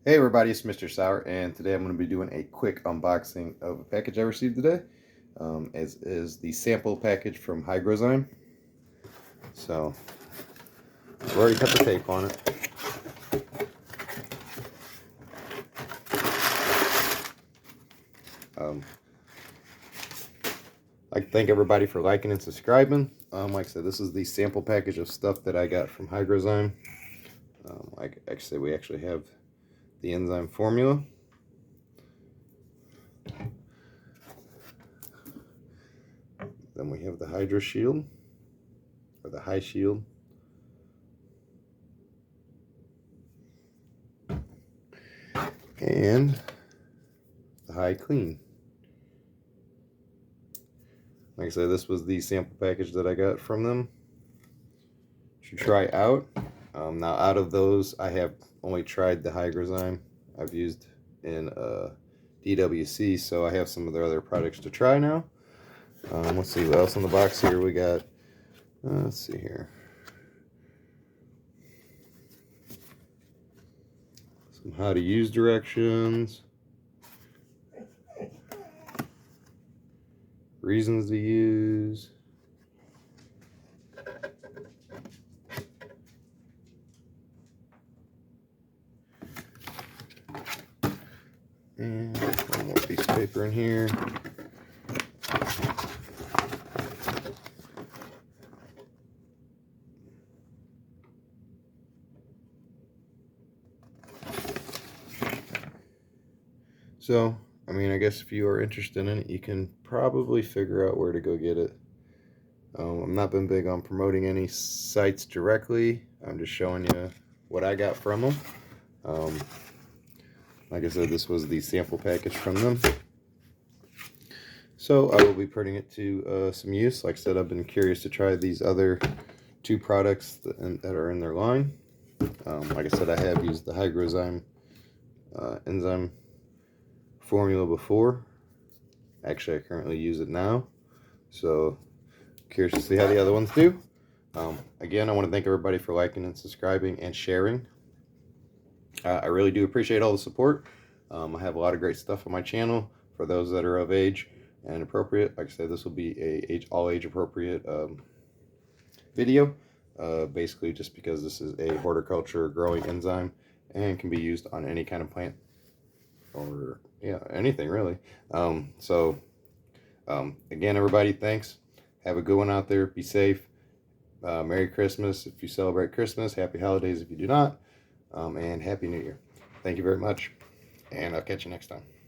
Hey everybody, it's Mr. Sour, and today I'm going to be doing a quick unboxing of a package I received today. As is the sample package from Hygrozyme. So, I've already cut the tape on it. I'd like to thank everybody for liking and subscribing. Like I said, this is the sample package of stuff that I got from Hygrozyme. We actually have the enzyme formula. Then we have the Hydro Shield, or the High Shield. And the High Clean. Like I said, this was the sample package that I got from them to try out. Now, out of those, I have only tried the Hygrozyme. I've used in DWC, so I have some of their other products to try now. Let's see what else in the box here we got. Let's see here. Some how to use directions. Reasons to use. And one more piece of paper in here. So, I guess if you are interested in it, you can probably figure out where to go get it. I've not been big on promoting any sites directly. I'm just showing you what I got from them. Like I said, this was the sample package from them. So I will be putting it to some use. Like I said, I've been curious to try these other two products that are in their line. Like I said, I have used the Hygrozyme enzyme formula before. Actually, I currently use it now. So, curious to see how the other ones do. Again, I want to thank everybody for liking and subscribing and sharing. I really do appreciate all the support. I have a lot of great stuff on my channel for those that are of age and appropriate. Like I said, this will be a all age appropriate video. Basically, just because this is a horticulture growing enzyme and can be used on any kind of plant or anything really. Again, everybody, thanks. Have a good one out there. Be safe. Merry Christmas if you celebrate Christmas. Happy holidays if you do not. And Happy New Year. Thank you very much, and I'll catch you next time.